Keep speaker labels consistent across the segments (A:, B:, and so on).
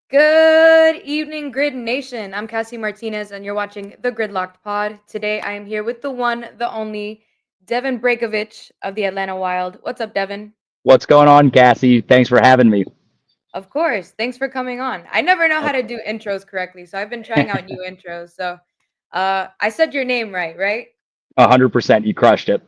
A: Good evening, Grid Nation. I'm Cassie Martinez, and you're watching the Gridlocked Pod. Today, I am here with the one, the only, Devon Braykovich of the Atlanta Wild. What's up, Devon?
B: What's going on, Cassie? Thanks for having me.
A: Of course. Thanks for coming on. I never know how to do intros correctly, so I've been trying out new intros. I said your name right, right?
B: 100%. You crushed it.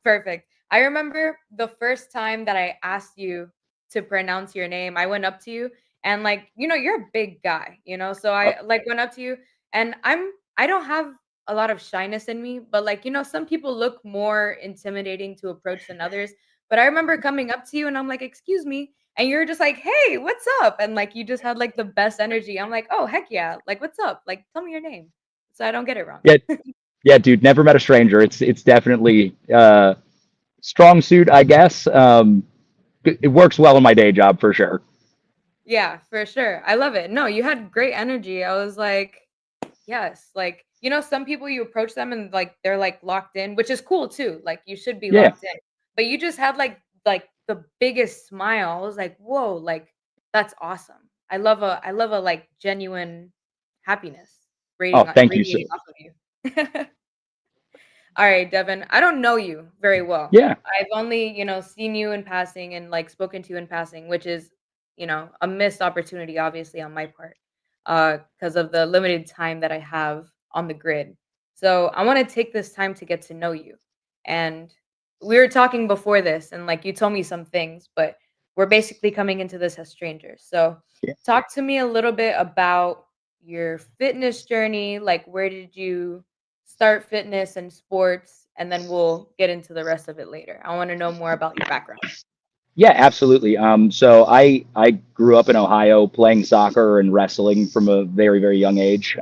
A: Perfect. I remember the first time that I asked you to pronounce your name, I went up to you and you're a big guy, so
B: Uh,
A: I went up to you and I don't have a lot of shyness in me, but some people look more intimidating to approach than others. But I remember coming up to you and I'm like, "Excuse me." And you're just like, "Hey, what's up?" And you just had the best energy. I'm like, "Oh, heck yeah. What's up? Tell me your name." So I don't get it wrong.
B: yeah, yeah, dude. Never met a stranger. It's definitely strong suit, I guess. It works well in my day job for sure.
A: Yeah, for sure. I love it. No, you had great energy. I was like, yes, some people you approach them and they're locked in, which is cool too. You should be
B: Yeah.
A: locked in. But you just had the biggest smile. I was like, "Whoa, that's awesome." I love a genuine happiness
B: Oh, thank you, sir.
A: radiating off of you. All right, Devin. I don't know you very well.
B: Yeah.
A: I've only, seen you in passing and spoken to you in passing, which is, a missed opportunity, obviously, on my part, because of the limited time that I have on the grid. So I want to take this time to get to know you. And we were talking before this, and you told me some things, but we're basically coming into this as strangers. So
B: Yeah.
A: talk to me a little bit about your fitness journey. Where did you start fitness and sports, and then we'll get into the rest of it later. I want to know more about your background.
B: Yeah, absolutely. So I grew up in Ohio playing soccer and wrestling from a very, very young age.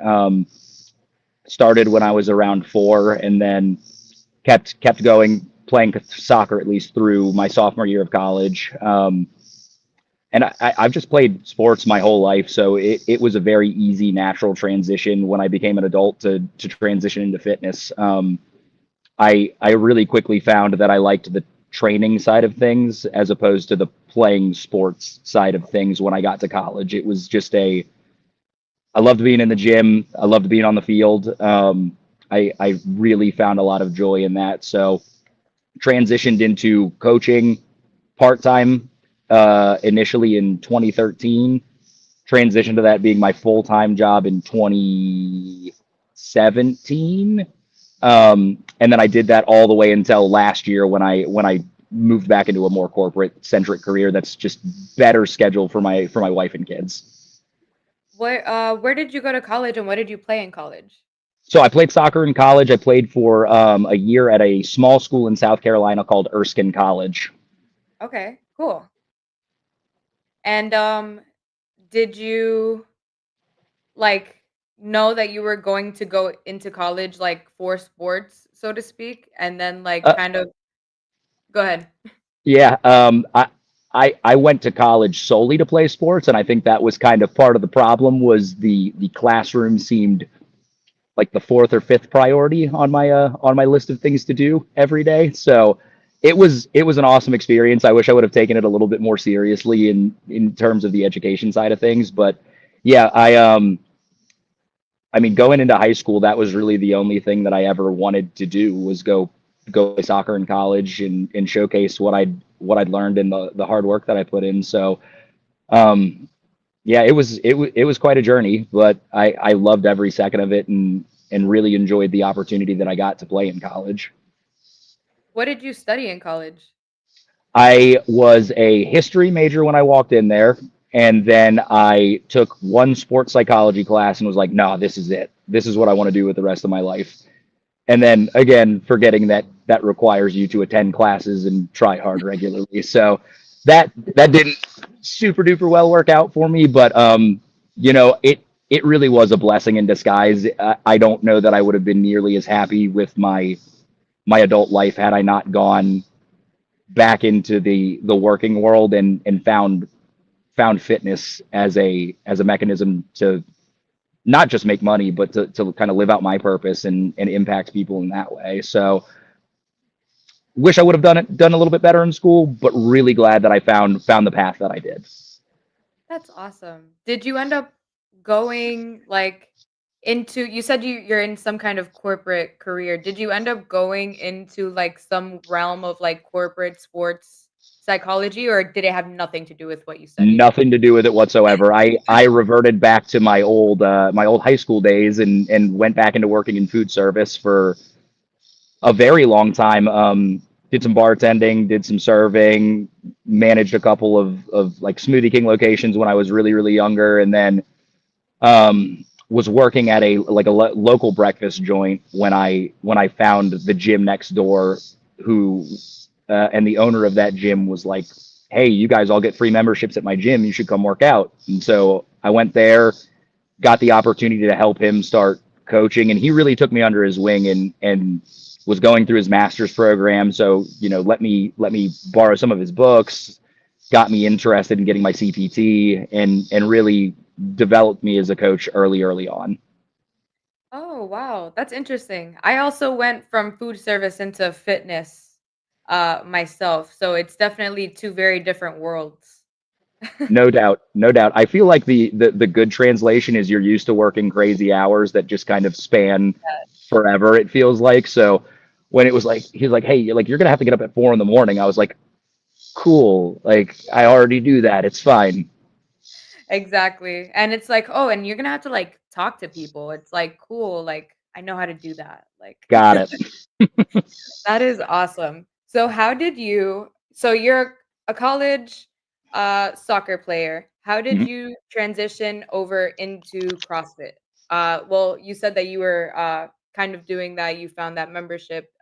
B: Started when I was around 4, and then kept going playing soccer at least through my sophomore year of college. And I've just played sports my whole life, so it was a very easy, natural transition when I became an adult to transition into fitness. I really quickly found that I liked the training side of things as opposed to the playing sports side of things when I got to college. It was just I loved being in the gym. I loved being on the field. I really found a lot of joy in that. So transitioned into coaching part time initially in 2013. Transitioned to that being my full time job in 2017. And then I did that all the way until last year when I moved back into a more corporate centric career that's just better scheduled for my wife and kids.
A: Where did you go to college and what did you play in college?
B: So I played soccer in college. I played for a year at a small school in South Carolina called Erskine College.
A: Okay, cool. And did you like know that you were going to go into college for sports, so to speak, and then
B: Uh,
A: kind of go ahead.
B: yeah, I went to college solely to play sports, and I think that was kind of part of the problem was the classroom seemed like the fourth or fifth priority on my list of things to do every day. So it was an awesome experience. I wish I would have taken it a little bit more seriously in terms of the education side of things. But yeah, I mean going into high school, that was really the only thing that I ever wanted to do was go play soccer in college and showcase what I'd learned and the hard work that I put in. So um, yeah, it was quite a journey, but I loved every second of it and really enjoyed the opportunity that I got to play in college.
A: What did you study in college?
B: I was a history major when I walked in there, and then I took one sports psychology class and was like, "No, this is it. This is what I want to do with the rest of my life." And then again, forgetting that that requires you to attend classes and try hard regularly. So that didn't super duper well work out for me, but it really was a blessing in disguise. I don't know that I would have been nearly as happy with my adult life had I not gone back into the working world and found fitness as a mechanism to not just make money, but to kind of live out my purpose and impact people in that way. So wish I would have done a little bit better in school, but really glad that I found the path that I did.
A: That's awesome. Did you end up going, like, into you said you're in some kind of corporate career. Did you end up going into, like, some realm of, like, corporate sports psychology, or did it have nothing to do with what you studied?
B: Nothing to do with it whatsoever. I reverted back to my old high school days and went back into working in food service for a very long time. Did some bartending, did some serving, managed a couple of like Smoothie King locations when I was really younger, and then was working at a like a local breakfast joint when I found the gym next door, who and the owner of that gym was like, "Hey, you guys all get free memberships at my gym. You should come work out." And so I went there, got the opportunity to help him start coaching, and he really took me under his wing and was going through his master's program. So let me borrow some of his books, got me interested in getting my CPT, and really developed me as a coach early on.
A: Oh, wow, that's interesting. I also went from food service into fitness, myself, so it's definitely 2 very different worlds.
B: No doubt, no doubt. I feel like the good translation is you're used to working crazy hours that just kind of span forever. It feels like so. When it was like he's like, "Hey, you're gonna have to get up at 4 in the morning," I was like, "Cool, like I already do that. It's fine."
A: Exactly, and it's like, "Oh, and you're gonna have to, like, talk to people." It's like, "Cool, like, I know how to do that." Like,
B: Got it.
A: that is awesome. So how did you so you're a college, soccer player. How did
B: Mhm.
A: you transition over into CrossFit? Well, you said that you were, kind of doing that, you found that membership,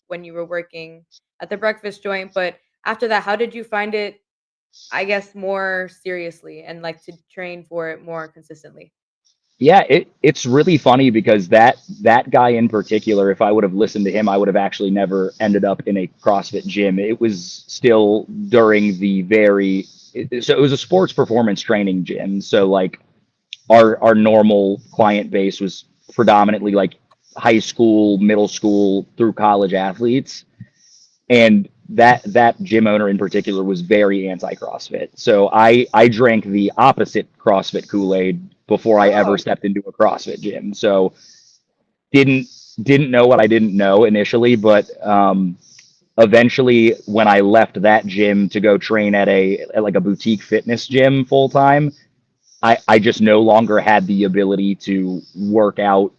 A: when you were working at the breakfast joint, but after that, how did you find it, I guess, more seriously and, like, to train for it more consistently?
B: Yeah, it's really funny because that guy in particular, if I would have listened to him, I would have actually never ended up in a CrossFit gym. It was still during the so it was a sports performance training gym. So like our normal client base was predominantly like high school, middle school through college athletes, and that gym owner in particular was very anti CrossFit. So I drank the opposite CrossFit Kool Aid before I ever
A: Oh,
B: stepped into a CrossFit gym. So didn't didn't know what I didn't know initially, but eventually when I left that gym to go train at like a boutique fitness gym full time, I just no longer had the ability to work out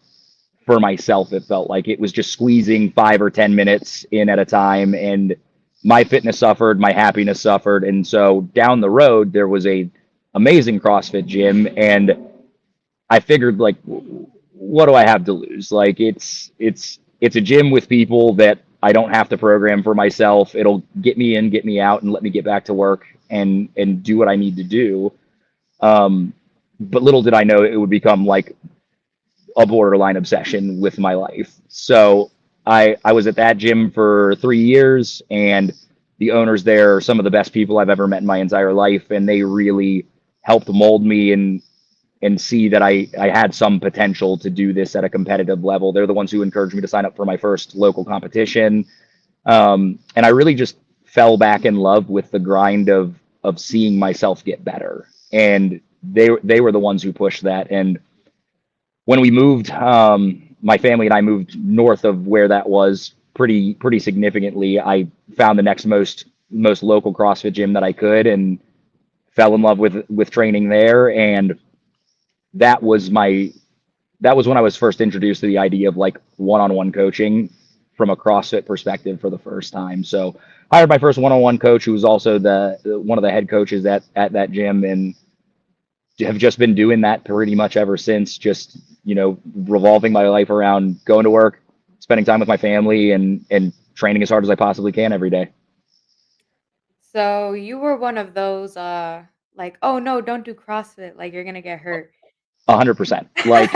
B: for myself. It felt like it was just squeezing 5 or 10 minutes in at a time, and my fitness suffered, my happiness suffered, and so down the road there was a amazing CrossFit gym, and I figured like, what do I have to lose? Like it's a gym with people that I don't have to program for myself. It'll get me in, get me out, and let me get back to work and do what I need to do. Um, but little did I know it would become like a borderline obsession with my life. So I was at that gym for 3 years, and the owners there are some of the best people I've ever met in my entire life, and they really helped mold me and see that I had some potential to do this at a competitive level. They're the ones who encouraged me to sign up for my first local competition, and I really just fell back in love with the grind of seeing myself get better. And they were the ones who pushed that. And when we moved, my family and I moved north of where that was pretty significantly. I found the next most local CrossFit gym that I could and fell in love with training there. And that was my that was when I was first introduced to the idea of like one-on-one coaching from a CrossFit perspective for the first time. So I hired my first one-on-one coach, who was also the one of the head coaches at that gym, and have just been doing that pretty much ever since. Just revolving my life around going to work, spending time with my family, and training as hard as I possibly can every day.
A: so you were one of those, like, "Oh, no, don't do CrossFit, like, you're gonna get hurt."
B: 100%. Like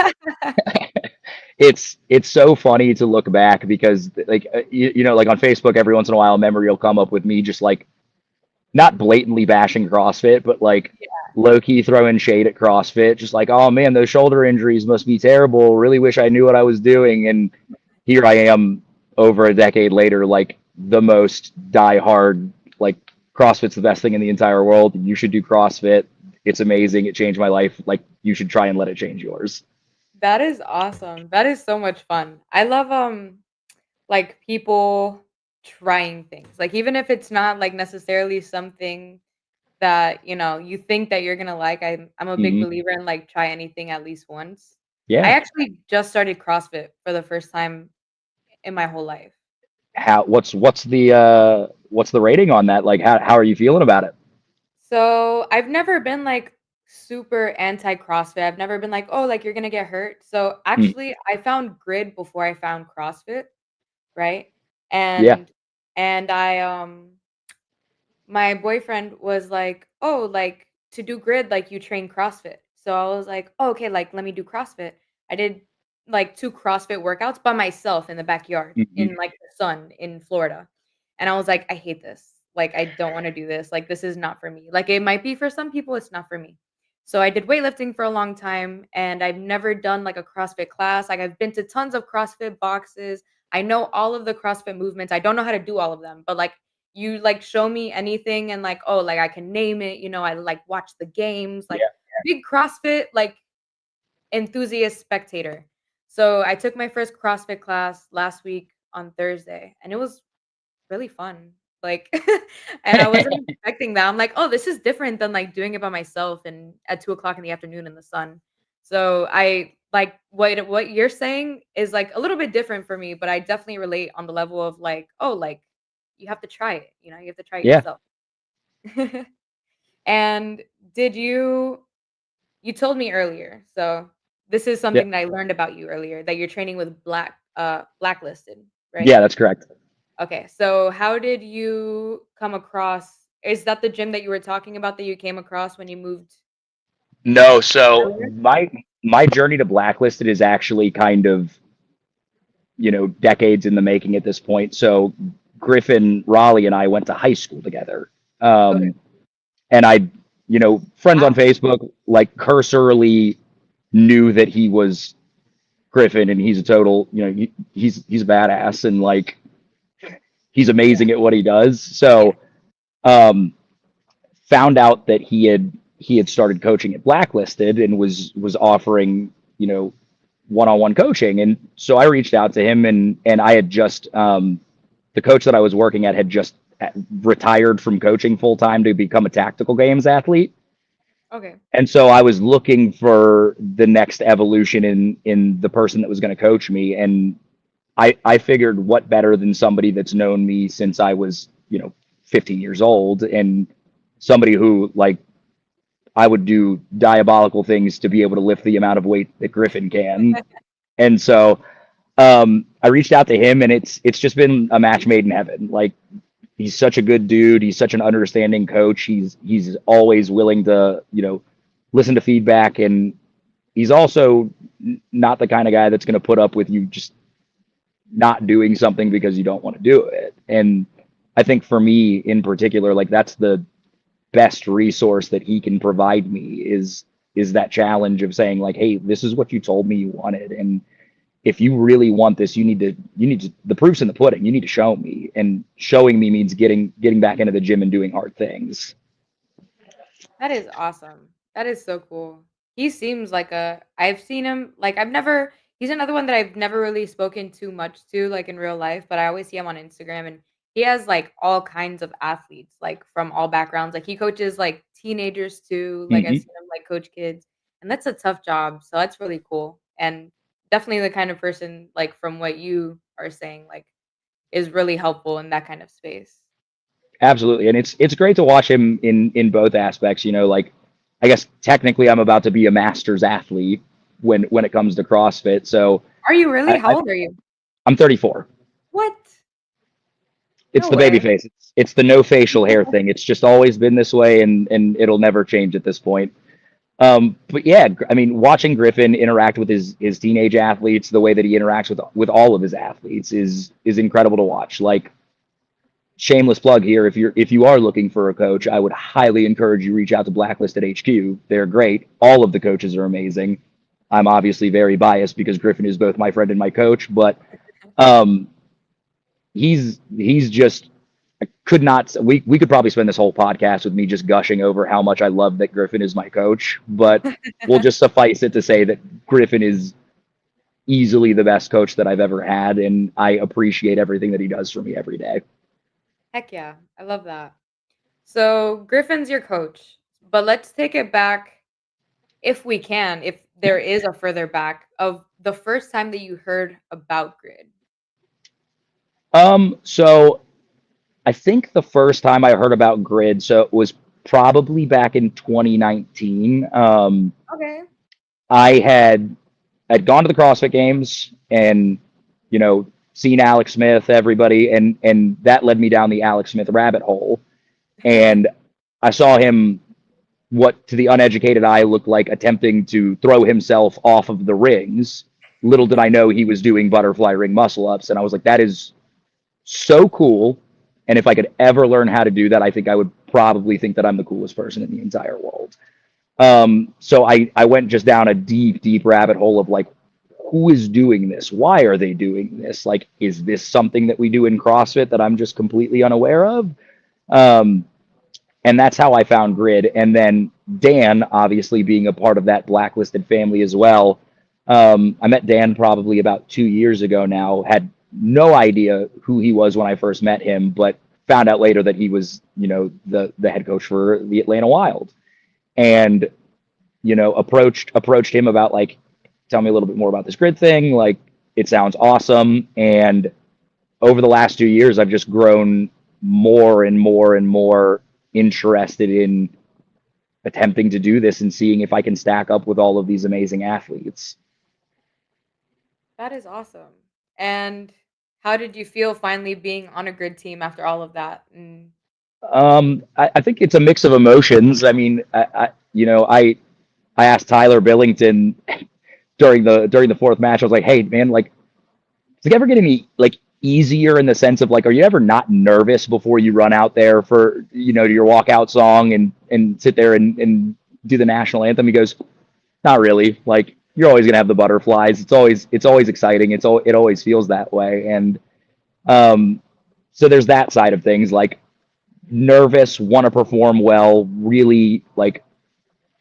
B: it's so funny to look back because like like on Facebook every once in a while a memory will come up with me just like not blatantly bashing CrossFit, but like low key throwing shade at CrossFit, just like, oh man, those shoulder injuries must be terrible. Really wish I knew what I was doing. And here I am over a decade later, like the most diehard, like CrossFit's the best thing in the entire world. You should do CrossFit. It's amazing. It changed my life. Like you should try and let it change yours.
A: That is awesome. That is so much fun. I love like people trying things. Like even if it's not like necessarily something that, you think that you're gonna like. I'm a big
B: Hmm.
A: believer in like try anything at least once. I
B: Yeah.
A: actually just started CrossFit for the first time in my whole life.
B: How what's the rating on that? Like how are you feeling about it?
A: So I've never been like super anti CrossFit. I've never been like, oh, like you're gonna get hurt. So
B: Mm.
A: actually I found grid before I found CrossFit, right?
B: Yeah.
A: And I my boyfriend was like, "Oh, like to do grid, like you train CrossFit." So I was like, oh, "Okay, like let me do CrossFit." I did like 2 CrossFit workouts by myself in the backyard
B: Hmm.
A: in like the sun in Florida. And I was like, "I hate this. Like I don't want to do this. Like this is not for me." Like it might be for some people, it's not for me. So I did weightlifting for a long time and I've never done like a CrossFit class. Like I've been to tons of CrossFit boxes. I know all of the CrossFit movements. I don't know how to do all of them, but like you, like, show me anything and, like, oh, like, I can name it, I, like, watch the games, like,
B: Yeah.
A: big CrossFit, like, enthusiast spectator. So, I took my first CrossFit class last week on Thursday, and it was really fun, like, and I wasn't expecting that. I'm like, "Oh, this is different than, like, doing it by myself and at 2 o'clock in the afternoon in the sun." So, I like, what you're saying is, like, a little bit different for me, but I definitely relate on the level of, like, oh, like, you have to try it, you have to try it
B: Yeah.
A: yourself. And did you told me earlier, so this is
B: Yeah.
A: something that I learned about you earlier, that you're training with Blacklisted, right?
B: Yeah, that's correct.
A: Okay, so how did you come across, is that the gym that you were talking about that you came across when you moved
B: No, so
A: earlier?
B: my journey to Blacklisted is actually kind of, decades in the making at this point. So Griffin Raleigh and I went to high school together.
A: Okay.
B: Um, and friends on
A: Wow.
B: Facebook, like cursorily knew that he was Griffin and he's a total, he's a badass and like he's
A: Yeah.
B: amazing at what he does.
A: Yeah.
B: So, um, found out that he had started coaching at Blacklisted and was offering, one-on-one coaching. And so I reached out to him and I had just the coach that I was working at had just retired from coaching full time to become a tactical games athlete.
A: Okay.
B: And so I was looking for the next evolution in the person that was going to coach me. And I figured what better than somebody that's known me since I was, 15 years old and somebody who like I would do diabolical things to be able to lift the amount of weight that Griffin can. And so I reached out to him, and it's just been a match made in heaven. Like he's such a good dude. He's such an understanding coach. He's always willing to listen to feedback, and he's also not the kind of guy that's going to put up with you just not doing something because you don't want to do it. And I think for me in particular, like that's the best resource that he can provide me is that challenge of saying like, hey, this is what you told me you wanted, and if you really want this, you need to the proof's in the pudding. You need to show me, and showing me means getting back into the gym and doing hard things.
A: That is awesome. That is so cool. He seems like I've seen him, like, he's another one that I've never really spoken too much to, like, in real life, but I always see him on Instagram, and he has, like, all kinds of athletes, like, from all backgrounds. Like, he coaches, like, teenagers too, like, I've
B: Hmm.
A: seen him, like, coach kids, and that's a tough job, so that's really cool, and definitely the kind of person, like, from what you are saying, like, is really helpful in that kind of space.
B: Absolutely, and it's great to watch him in both aspects. Like I guess technically I'm about to be a masters athlete when it comes to CrossFit. So
A: Are you really?
B: I,
A: How
B: I
A: old are you?
B: I'm 34.
A: What?
B: It's
A: No
B: the baby
A: way.
B: face. It's the no facial hair thing. It's just always been this way, and it'll never change at this point. But yeah, I mean, watching Griffin interact with his teenage athletes, the way that he interacts with all of his athletes is incredible to watch. Like, shameless plug here, if you are looking for a coach, I would highly encourage you reach out to Blacklisted HQ. They're great. All of the coaches are amazing. I'm obviously very biased because Griffin is both my friend and my coach, but um, he's just could not. We could probably spend this whole podcast with me just gushing over how much I love that Griffin is my coach, but we'll just suffice it to say that Griffin is easily the best coach that I've ever had, and I appreciate everything that he does for me every day.
A: Heck yeah, I love that. So Griffin's your coach, but let's take it back if we can, if there is a further back of the first time that you heard about grid.
B: So I think the first time I heard about grid, so it was probably back in 2019.
A: Okay.
B: I had gone to the CrossFit Games and seen Alex Smith, everybody, and that led me down the Alex Smith rabbit hole. And I saw him, what to the uneducated eye looked like attempting to throw himself off of the rings. Little did I know he was doing butterfly ring muscle ups, and I was like, that is so cool. And if I could ever learn how to do that, I think I would probably think that I'm the coolest person in the entire world. So I went just down a deep, deep rabbit hole of like, who is doing this? Why are they doing this? Like, is this something that we do in CrossFit that I'm just completely unaware of? Um, and that's how I found Grid. And then Dan, obviously being a part of that blacklisted family as well. I met Dan probably about 2 years ago now. Had no idea who he was when I first met him, but found out later that he was, the head coach for the Atlanta Wild. And approached him about like, tell me a little bit more about this grid thing. Like, it sounds awesome. And over the last 2 years, I've just grown more and more and more interested in attempting to do this and seeing if I can stack up with all of these amazing athletes.
A: That is awesome. And how did you feel finally being on a grid team after all of that? And
B: I think it's a mix of emotions. I mean, I asked Tyler Billington during the fourth match. I was like, "Hey, man, like, does it ever get any like easier in the sense of like, are you ever not nervous before you run out there for your walkout song and sit there and do the national anthem?" He goes, "Not really. Like, you're always gonna have the butterflies. It's always exciting. It always feels that way." And um, so there's that side of things. Like, nervous, want to perform well. Really, like,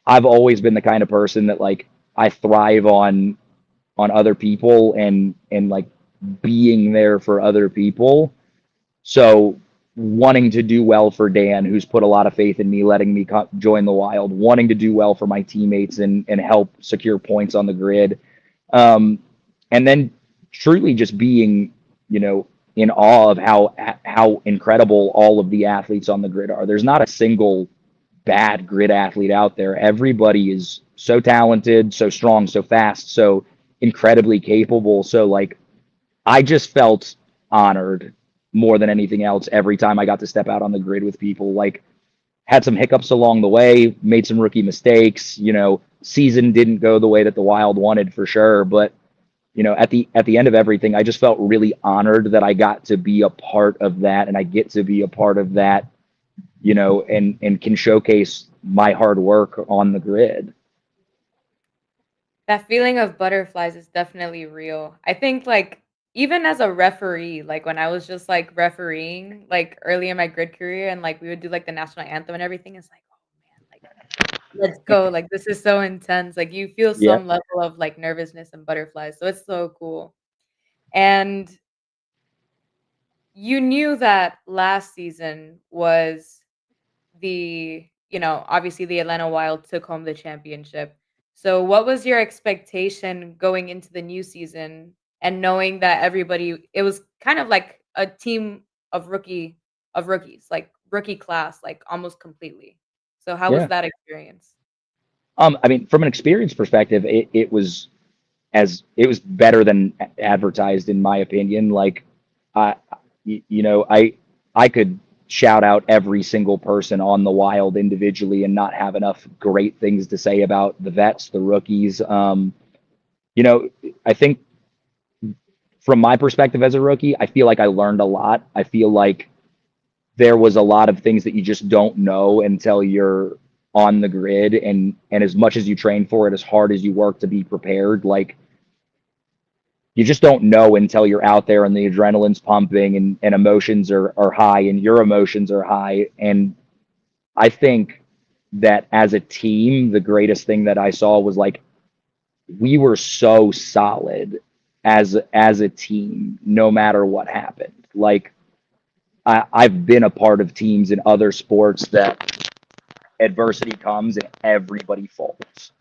B: I've always been the kind of person that like I thrive on other people and like being there for other people. So wanting to do well for Dan, who's put a lot of faith in me, letting me join the Wild, wanting to do well for my teammates and help secure points on the grid, um, and then truly just being, in awe of how incredible all of the athletes on the grid are. There's not a single bad grid athlete out there. Everybody is so talented, so strong, so fast, so incredibly capable. So like, I just felt honored more than anything else every time I got to step out on the grid with people. Like, had some hiccups along the way, made some rookie mistakes, season didn't go the way that the Wild wanted for sure, but at the end of everything, I just felt really honored that I got to be a part of that, and I get to be a part of that, and can showcase my hard work on the grid.
A: that feeling of butterflies is definitely real. I think like even as a referee, like when I was just like refereeing like early in my grid career and like we would do like the national anthem and everything, it's like, oh man, like let's go. Like this is so intense. Like you feel
B: Yeah.
A: some level of like nervousness and butterflies. So it's so cool. And you knew that last season was obviously the Atlanta Wild took home the championship. So what was your expectation going into the new season and knowing that everybody it was kind of like a team of rookies, like rookie class, like almost completely. So how was
B: Yeah.
A: that experience?
B: I mean, from an experience perspective, it was better than advertised in my opinion. Like, I, I could shout out every single person on the Wild individually and not have enough great things to say about the vets, the rookies. You know, I think from my perspective as a rookie, I feel like I learned a lot. I feel like there was a lot of things that you just don't know until you're on the grid, and as much as you train for it, as hard as you work to be prepared, like, you just don't know until you're out there and the adrenaline's pumping and emotions are high and your emotions are high. And I think that as a team, the greatest thing that I saw was like we were so solid as a team, no matter what happened. Like I've been a part of teams in other sports that adversity comes and everybody falls.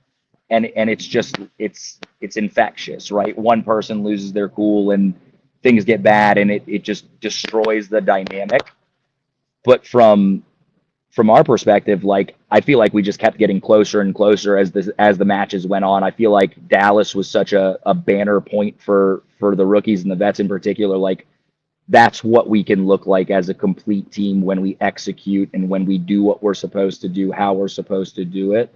B: And it's just it's infectious, right? One person loses their cool and things get bad and it just destroys the dynamic. But from our perspective, like I feel like we just kept getting closer and closer as the matches went on. I feel like Dallas was such a banner point for the rookies and the vets in particular. Like that's what we can look like as a complete team when we execute and when we do what we're supposed to do, how we're supposed to do it.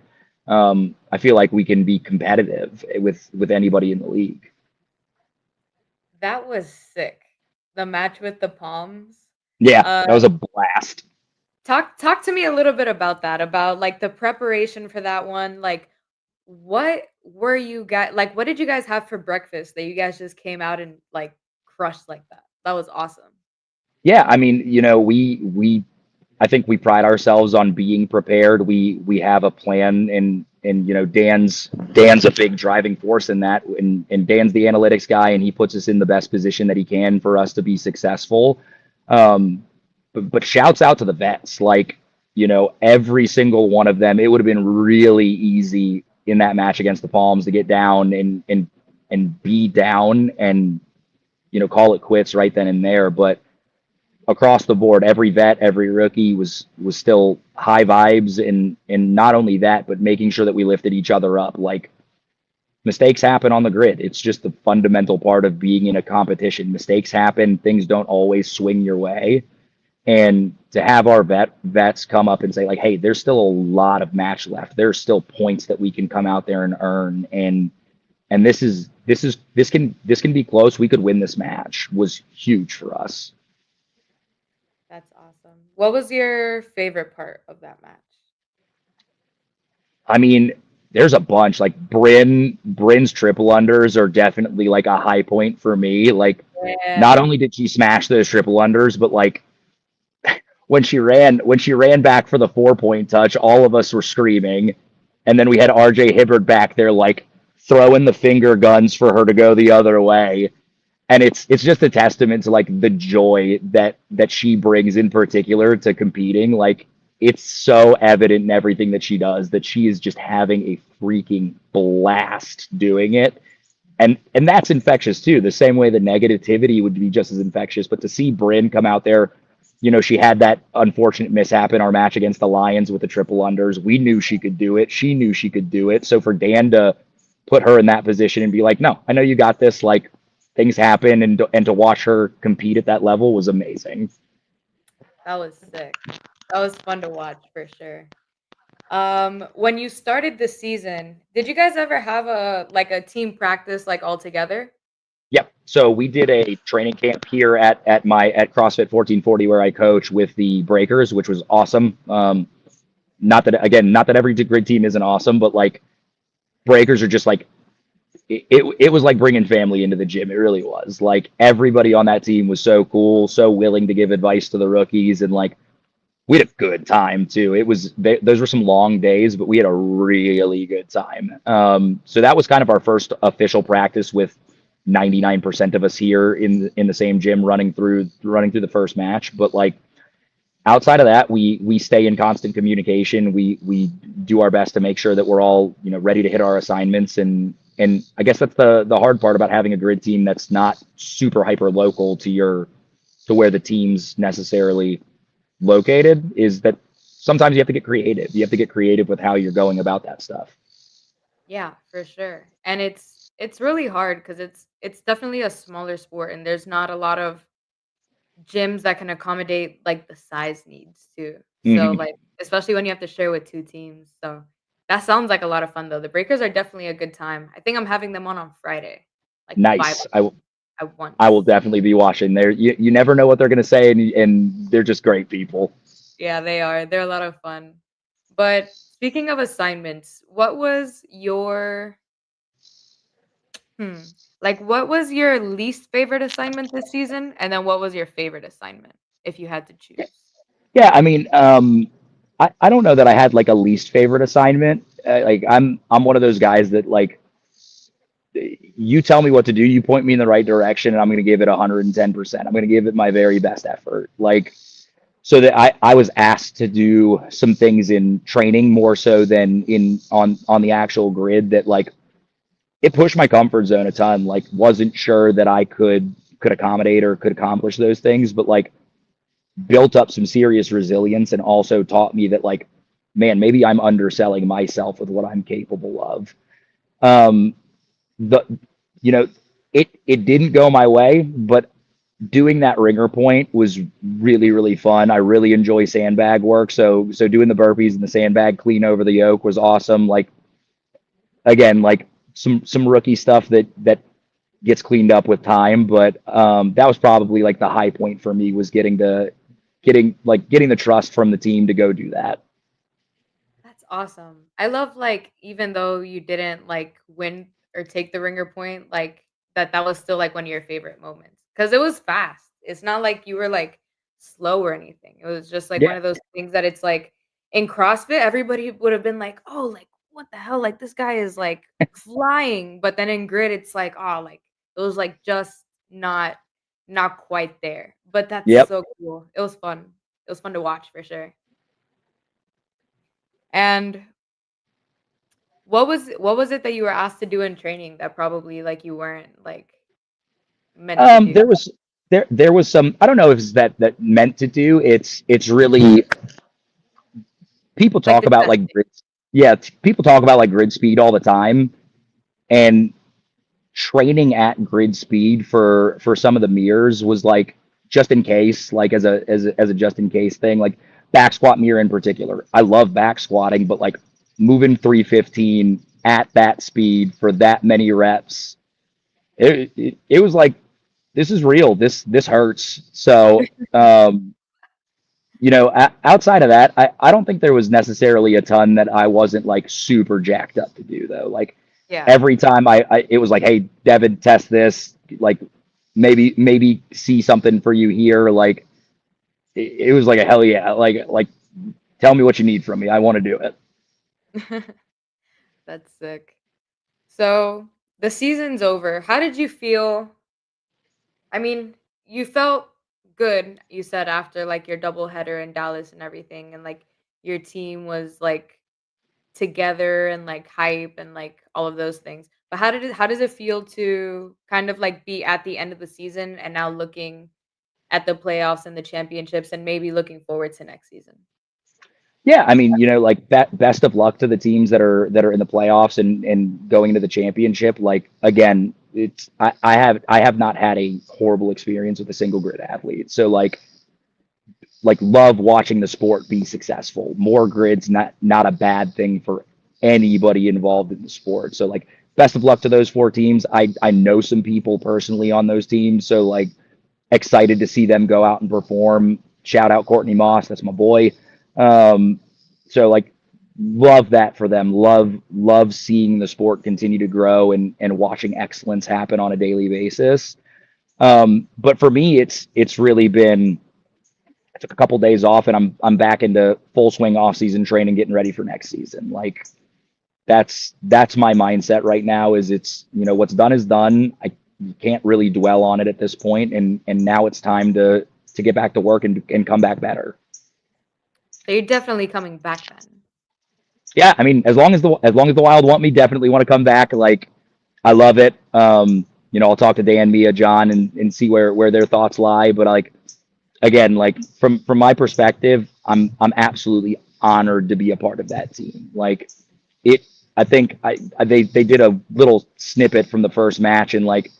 B: I feel like we can be competitive with anybody in the league.
A: That was sick. The match with the palms.
B: Yeah,
A: Uh,
B: that was a blast.
A: talk to me a little bit about that, about, like, the preparation for that one, like, what were you guys like, what did you guys have for breakfast that you guys just came out and, like, crushed like that? That was awesome.
B: Yeah, I mean, we I think we pride ourselves on being prepared. We have a plan, and Dan's a big driving force in that, and Dan's the analytics guy, and he puts us in the best position that he can for us to be successful. But shouts out to the vets, like every single one of them. It would have been really easy in that match against the Palms to get down and be down and call it quits right then and there, but across the board, every vet, every rookie was still high vibes, and not only that, but making sure that we lifted each other up. Like mistakes happen on the grid. It's just the fundamental part of being in a competition. Mistakes happen. Things don't always swing your way. And to have our vets come up and say like, "Hey, there's still a lot of match left. There's still points that we can come out there and earn." And this can be close. We could win this match. Was huge for us.
A: That's awesome. What was your favorite part of that match?
B: I mean, there's a bunch. Like Bryn's triple unders are definitely like a high point for me. Like, not
A: Yeah.
B: only did she smash those triple unders, but like when she ran back for the 4 point touch, all of us were screaming, and then we had RJ Hibbard back there like throwing the finger guns for her to go the other way. And it's just a testament to like the joy that she brings in particular to competing. Like it's so evident in everything that she does that she is just having a freaking blast doing it. And that's infectious too, the same way the negativity would be just as infectious. But to see Bryn come out there, she had that unfortunate mishap in our match against the Lions with the triple unders. We knew she could do it. She knew she could do it. So for Dan to put her in that position and be like, no, I know you got this. Like things happen, and to watch her compete at that level was amazing.
A: That was sick. That was fun to watch for sure. When you started the season, did you guys ever have a team practice like all together?
B: Yep. So we did a training camp here at CrossFit 1440 where I coach with the Breakers, which was awesome. Not that every grid team isn't awesome, but like Breakers are just like it was like bringing family into the gym. It really was. Like everybody on that team was so cool, so willing to give advice to the rookies, and like we had a good time too. Those were some long days, but we had a really good time. So that was kind of our first official practice with 99% of us here in the same gym running through the first match. But like outside of that, we stay in constant communication. We do our best to make sure that we're all ready to hit our assignments, and I guess that's the hard part about having a grid team that's not super hyper local to where the teams necessarily located, is that sometimes you have to get creative. You have to get creative with how you're going about that stuff.
A: Yeah, for sure. And it's really hard because it's definitely a smaller sport and there's not a lot of gyms that can accommodate like the size needs too. So
B: Hmm.
A: like especially when you have to share with two teams. So that sounds like a lot of fun though. The breakers are definitely a good time. I think I'm having them on Friday, like five
B: Nice.
A: at once.
B: I will definitely be watching there. You never know what they're going to say, and they're just great people.
A: Yeah, they are. They're a lot of fun. But speaking of assignments, what was your hmm Like, what was your least favorite assignment this season? And then what was your favorite assignment if you had to choose?
B: Yeah, I mean, I don't know that I had like a least favorite assignment. Like I'm one of those guys that like you tell me what to do, you point me in the right direction, and I'm going to give it 110%. I'm going to give it my very best effort. Like so that I was asked to do some things in training more so than in on the actual grid that like it pushed my comfort zone a ton. Like wasn't sure that I could accommodate or could accomplish those things, but like built up some serious resilience and also taught me that like man, maybe I'm underselling myself with what I'm capable of. Um, the you know it didn't go my way, but doing that ringer point was really fun. I really enjoy sandbag work, so doing the burpees and the sandbag clean over the yoke was awesome. Like again, like some rookie stuff that gets cleaned up with time, but that was probably like the high point for me was getting the trust from the team to go do that.
A: That's awesome. I love, like, even though you didn't, like, win or take the ringer point, like, that was still, like, one of your favorite moments because it was fast. It's not like you were, like, slow or anything. It was just, like, one
B: Yeah.
A: of those things that it's like in CrossFit, everybody would have been like, "Oh, like, what the hell? Like, this guy is, like, flying." But then in grid, it's like, "Oh, like, it was, like, just not quite there." But that's
B: Yep.
A: so cool. It was fun. It was fun to watch for sure. And what was it that you were asked to do in training that probably, like, you weren't, like, meant to do?
B: There was some I don't know if it's that meant to do. It's really people
A: Like,
B: talk
A: the
B: about like
A: testing.
B: grid, yeah, people talk about like grid speed all the time, and training at grid speed for some of the mirrors was like just in case, like as a just in case thing, like back squat mirror in particular. I love back squatting, but like moving 315 at that speed for that many reps, it was like this is real. This hurts. So outside of that, I don't think there was necessarily a ton that I wasn't like super jacked up to do though. Like
A: Yeah.
B: every time I it was like, hey, Devon, test this. Like maybe see something for you here. Like it was like a hell yeah. Like tell me what you need from me. I want to do it.
A: That's sick. So, the season's over. How did you feel? I mean, you felt good, you said, after, like, your doubleheader in Dallas and everything, and, like, your team was, like, together and, like, hype and, like, all of those things. But how does it feel to kind of, like, be at the end of the season and now looking at the playoffs and the championships and maybe looking forward to next season?
B: Yeah, I mean, like that. Best of luck to the teams that are in the playoffs and going into the championship. Like again, I have not had a horrible experience with a single grid athlete. So like love watching the sport be successful. More grids, not a bad thing for anybody involved in the sport. So like best of luck to those four teams. I know some people personally on those teams, so like excited to see them go out and perform. Shout out Courtney Moss, that's my boy. Um, so like love that for them. Love seeing the sport continue to grow and watching excellence happen on a daily basis. But for me, it's really been I took a couple days off and I'm back into full swing off season training, getting ready for next season. Like that's my mindset right now. Is it's what's done is done. I you can't really dwell on it at this point, and now it's time to get back to work and come back better.
A: So you're definitely coming back then.
B: Yeah, I mean, as long as the Wild want me, definitely want to come back. Like I love it. I'll talk to Dan, Mia, John, and see where their thoughts lie. But like again, like from my perspective, I'm absolutely honored to be a part of that team. Like it, I think they did a little snippet from the first match, and like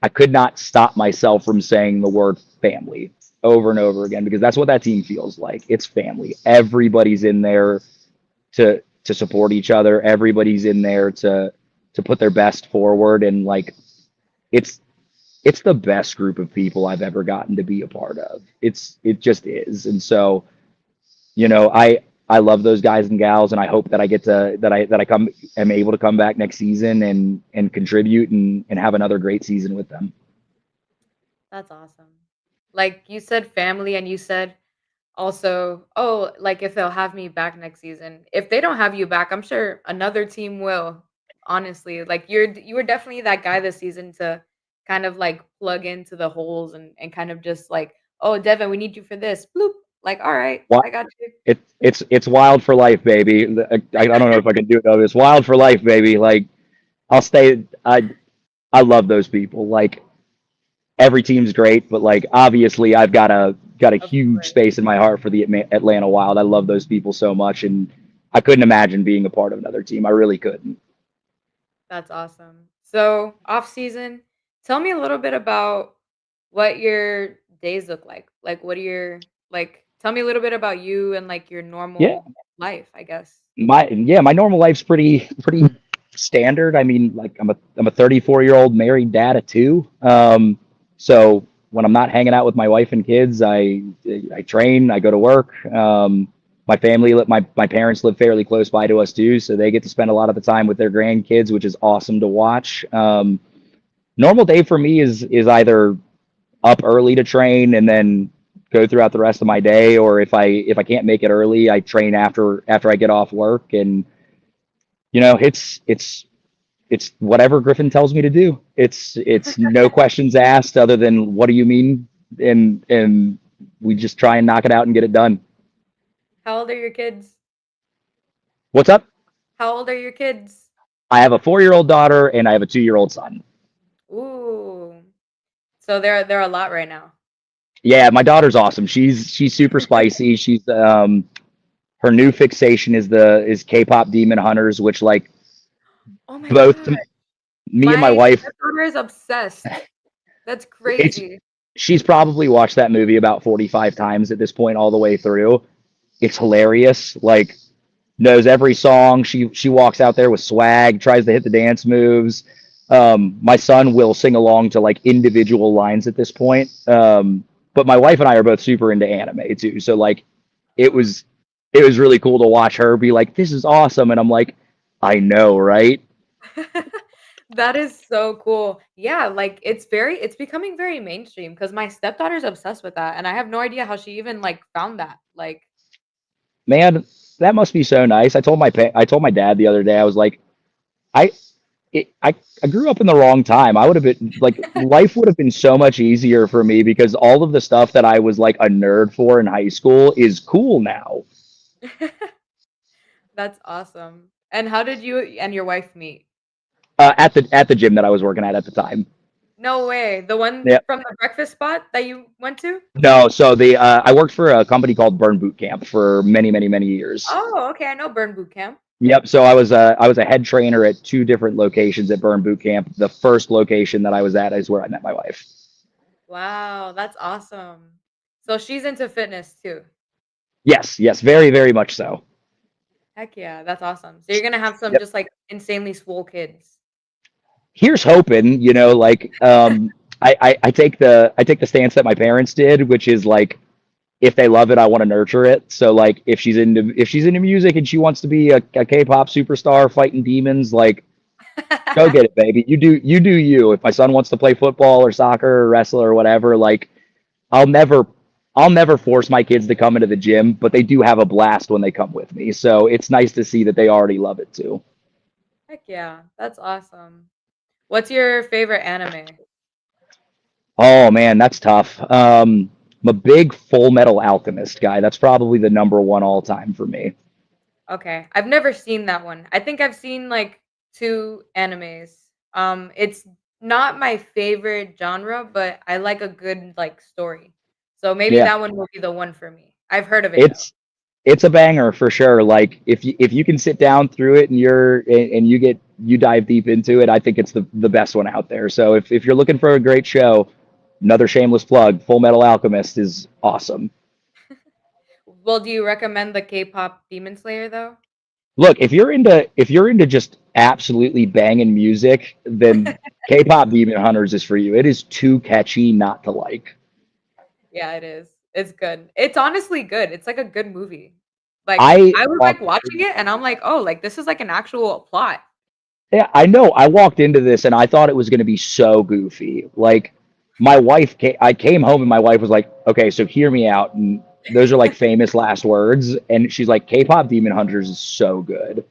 B: I could not stop myself from saying the word family over and over again because that's what that team feels like. It's family. Everybody's in there to support each other. Everybody's in there to put their best forward, and like it's it's the best group of people I've ever gotten to be a part of. It just is. And so, you know, I I love those guys and gals, and I hope that I get to that I come am able to come back next season and contribute and have another great season with them.
A: That's awesome. Like you said family and you said also, oh, like if they'll have me back next season. If they don't have you back, I'm sure another team will. Honestly, like you were definitely that guy this season to kind of like plug into the holes and kind of just like, oh, Devon, we need you for this. Bloop. Like, all right,
B: What
A: I got you.
B: it's wild for life, baby. I don't know if I can do it though. It's wild for life, baby. Like I'll stay. I love those people. Like every team's great, but like obviously I've got a
A: Of
B: huge
A: course.
B: space in my heart for the Atlanta Wild. I love those people so much, and I couldn't imagine being a part of another team. I really couldn't.
A: That's awesome. So, off season, tell me a little bit about what your days look like. Like, what are your like? Tell me a little bit about you and like your
B: Yeah,
A: normal life, I guess.
B: my normal life's pretty standard. I mean, like I'm a 34-year-old married dad of two. So when I'm not hanging out with my wife and kids, I train, I go to work. My family, my parents live fairly close by to us too, so they get to spend a lot of the time with their grandkids, which is awesome to watch. Normal day for me is either up early to train and then go throughout the rest of my day, or if I can't make it early, I train after I get off work, and it's whatever Griffin tells me to do. It's no questions asked other than what do you mean, and we just try and knock it out and get it done.
A: How old are your kids?
B: What's up?
A: How old are your kids?
B: I have a 4-year-old daughter and I have a 2-year-old son.
A: Ooh. So they're a lot right now.
B: Yeah, my daughter's awesome. She's super spicy. She's her new fixation is K-pop Demon Hunters, which like
A: Oh my
B: both
A: god.
B: me and my
A: My
B: wife,
A: stepdaughter is obsessed. That's
B: it's
A: crazy.
B: she's probably watched that movie about 45 times at this point all the way through. It's hilarious. Like knows every song. She walks out there with swag, tries to hit the dance moves. My son will sing along to like individual lines at this point. But my wife and I are both super into anime too. So like it
A: Oh.
B: was it was really cool to watch her be like, "This is awesome," and I'm like, "I know, right?"
A: That is so cool. Yeah, like, it's becoming very mainstream because my stepdaughter's obsessed with that, and I have no idea how she even, like, found that, like
B: Man, that must be so nice. I told my dad the other day. I was like, I I grew up in the wrong time. I would have been like life would have been so much easier for me because all of the stuff that I was like a nerd for in high school is cool now.
A: That's awesome. And how did you and your wife meet?
B: At the gym that I was working at the time.
A: No way. The one
B: Yeah.
A: from the breakfast spot that you went to?
B: No, so the I worked for a company called Burn Boot Camp for many years.
A: Oh, okay, I know Burn Boot Camp.
B: Yep. So I was a head trainer at two different locations at Burn Boot Camp. The first location that I was at is where I met my wife.
A: Wow, that's awesome. So she's into fitness too.
B: Yes, very much so.
A: Heck yeah, that's awesome. So you're gonna have some
B: Yep.
A: just, like, insanely swole kids.
B: Here's hoping, like I take the stance that my parents did, which is like if they love it, I want to nurture it. So like if she's into music and she wants to be a K-pop superstar fighting demons, like go get it, baby. You do you. If my son wants to play football or soccer or wrestle or whatever, like I'll never I'll never force my kids to come into the gym, but they do have a blast when they come with me. So it's nice to see that they already love it too.
A: Heck yeah, that's awesome. What's your favorite anime?
B: Oh man, that's tough. I'm a big Full Metal Alchemist guy. That's probably the number one all time for me.
A: Okay, I've never seen that one. I think I've seen, like, 2 animes. It's not my favorite genre, but I like a good, like, story. So maybe
B: Yeah,
A: that one will be the one for me. I've heard of it though.
B: it's it's a banger for sure. Like if you can sit down through it and you dive deep into it, I think it's the best one out there. So if you're looking for a great show, another shameless plug, Full Metal Alchemist is awesome.
A: Well, do you recommend the K-pop Demon Slayer though?
B: Look, if you're into just absolutely banging music, then K-pop Demon Hunters is for you. It is too catchy not to like.
A: Yeah, it is. It's good. It's honestly good. It's like a good movie. Like,
B: I
A: I was, like,
B: walked
A: watching it, and I'm like, "Oh, like, this is, like, an actual plot."
B: Yeah, I know. I walked into this and I thought it was going to be so goofy. Like I came home and my wife was like, "Okay, so hear me out." And those are like famous last words. And she's like, "K-pop Demon Hunters is so good."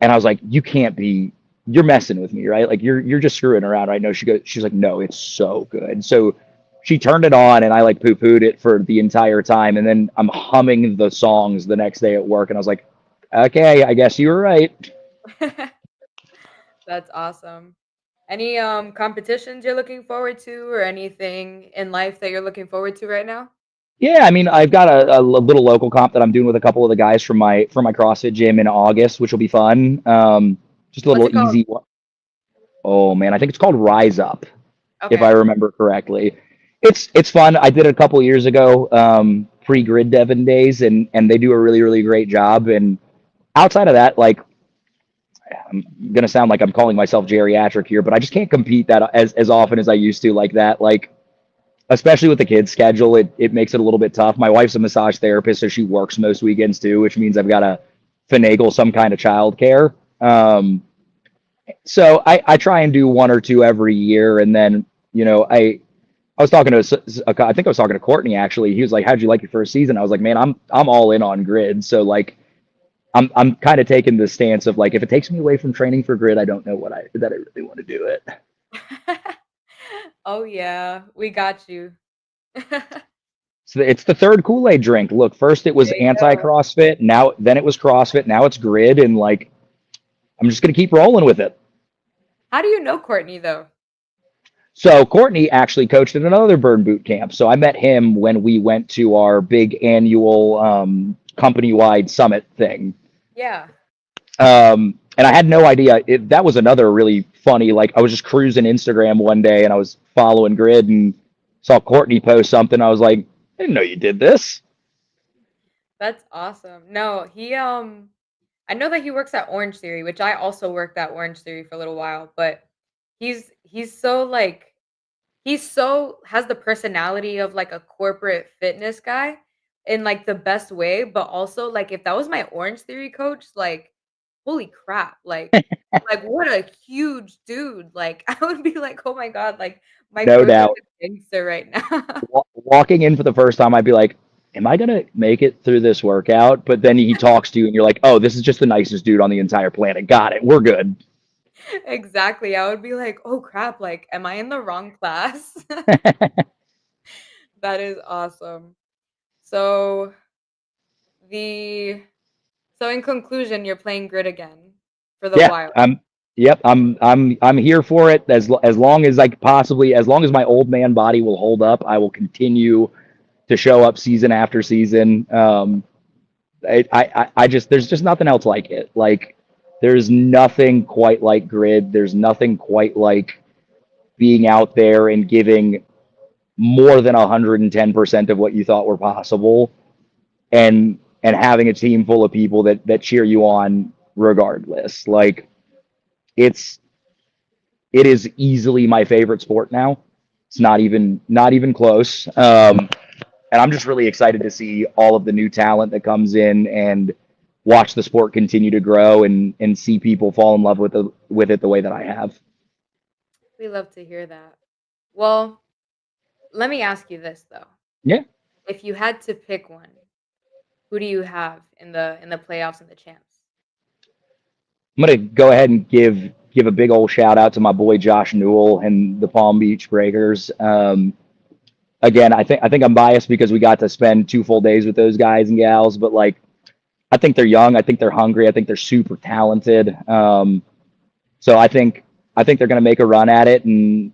B: And I was like, "You can't be. You're messing with me, right? Like you're just screwing around, right?" No, she's like, "No, it's so good." So she turned it on and I like poo-pooed it for the entire time. And then I'm humming the songs the next day at work, and I was like, "Okay, I guess you were right."
A: That's awesome. Any, competitions you're looking forward to or anything in life that you're looking forward to right now?
B: Yeah, I mean, I've got a little local comp that I'm doing with a couple of the guys from my CrossFit gym in August, which will be fun. Just a
A: What's
B: little
A: it called?
B: easy one. Oh man, I think it's called Rise Up, if I
A: Okay.
B: remember correctly. It's fun. I did it a couple years ago, pre grid Devon days, and they do a really great job. And outside of that, like I'm gonna sound like I'm calling myself geriatric here, but I just can't compete that as often as I used to like that. Like especially with the kids schedule, it makes it a little bit tough. My wife's a massage therapist, so she works most weekends too, which means I've got to finagle some kind of childcare. So I try and do one or two every year, and then I was talking to I think I was talking to Courtney actually. He was like, "How'd you like your first season?" I was like, "Man, I'm all in on grid." So like I'm kind of taking the stance of like if it takes me away from training for grid, I don't know what I that I really want to do it.
A: Oh, yeah. We got you. There
B: So it's the third Kool-Aid drink. Look, first it was
A: you go.
B: anti-CrossFit, now then it was CrossFit, now it's grid, and like I'm just gonna keep rolling with it.
A: How do you know Courtney, though?
B: So Courtney actually coached at another burn boot camp. So I met him when we went to our big annual company-wide summit thing.
A: Yeah.
B: And I had no idea. That was another really funny. Like I was just cruising Instagram one day and I was following grid and saw Courtney post something. I was like, I didn't know you did this.
A: That's awesome. No, I know that he works at Orange Theory, which I also worked at Orange Theory for a little while, but he's so, like he's so has the personality of, like, a corporate fitness guy in, like, the best way, but also, like, if that was my Orange Theory coach, like, holy crap, like, what a huge dude, like, I would be like, "Oh my god, like, my
B: No
A: coach is
B: doubt.
A: a gangster right now."
B: Walking in for the first time, I'd be like, "Am I gonna make it through this workout?" But then he talks to you, and you're like, "Oh, this is just the nicest dude on the entire planet. Got it. We're good."
A: Exactly, I would be like, "Oh crap, like, am I in the wrong class?" That is awesome. So, the so in conclusion, you're playing Grid again for the
B: Yeah,
A: Wild.
B: Yep, I'm here for it as long as I could possibly as long as my old man body will hold up. I will continue to show up season after season. I just there's just nothing else like it. Like there's nothing quite like grid. There's nothing quite like being out there and giving more than 110% of what you thought were possible, and having a team full of people that cheer you on regardless. Like it's it is easily my favorite sport now. It's not even close. And I'm just really excited to see all of the new talent that comes in and watch the sport continue to grow and see people fall in love with it the way that I have.
A: We love to hear that. Well, let me ask you this though.
B: Yeah,
A: If you had to pick one, who do you have in the playoffs and the champs?
B: I'm gonna go ahead and give a big old shout out to my boy Josh Newell and the Palm Beach Breakers. Again, I think I'm biased because we got to spend 2 full days with those guys and gals, but like I think they're young. I think they're hungry. I think they're super talented. So I think they're going to make a run at it, and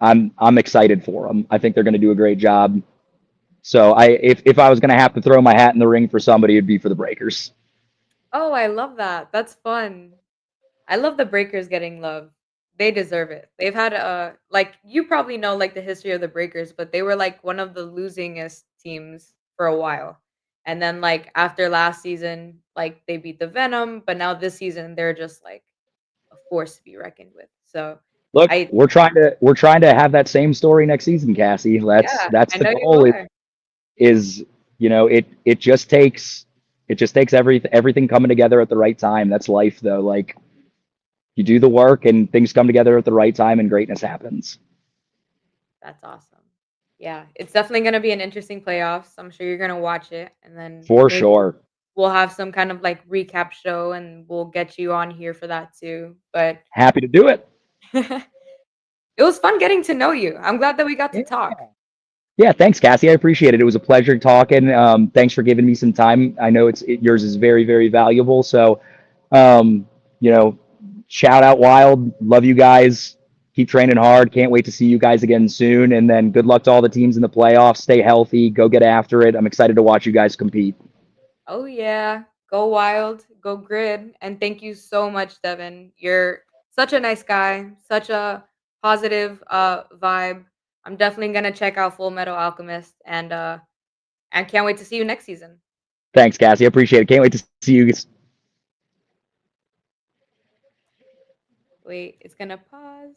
B: I'm excited for them. I think they're going to do a great job. So if I was going to have to throw my hat in the ring for somebody, it'd be for the Breakers.
A: Oh, I love that. That's fun. I love the Breakers getting love. They deserve it. They've had like you probably know like the history of the Breakers, but they were like one of the losingest teams for a while. And then like after last season, like they beat the Venom, but now this season they're just like a force to be reckoned with. So
B: Look,
A: I
B: we're trying to have that same story next season, Cassie.
A: yeah,
B: That's
A: I
B: the
A: know you
B: goal.
A: are.
B: Is it just takes It just takes everything coming together at the right time. That's life, though. Like you do the work and things come together at the right time and greatness happens.
A: That's awesome. Yeah, it's definitely gonna be an interesting playoffs. I'm sure you're gonna watch it, and then
B: For
A: maybe
B: sure.
A: we'll have some kind of, like, recap show, and we'll get you on here for that too, but
B: Happy to do it.
A: it was fun getting to know you. I'm glad that we got to
B: Yeah.
A: talk.
B: Yeah, thanks, Cassie. I appreciate it. It was a pleasure talking. Thanks for giving me some time. I know yours is very, very valuable. So, um, you know, shout out Wild. Love you guys. Keep training hard. Can't wait to see you guys again soon. And then good luck to all the teams in the playoffs. Stay healthy. Go get after it. I'm excited to watch you guys compete.
A: Oh, yeah. Go Wild, go Grid, and thank you so much, Devon. You're such a nice guy, such a positive, vibe. I'm definitely gonna check out Full Metal Alchemist, and can't wait to see you next season.
B: Thanks, Cassie. I appreciate it. Can't wait to see you.
A: Wait, it's gonna pause.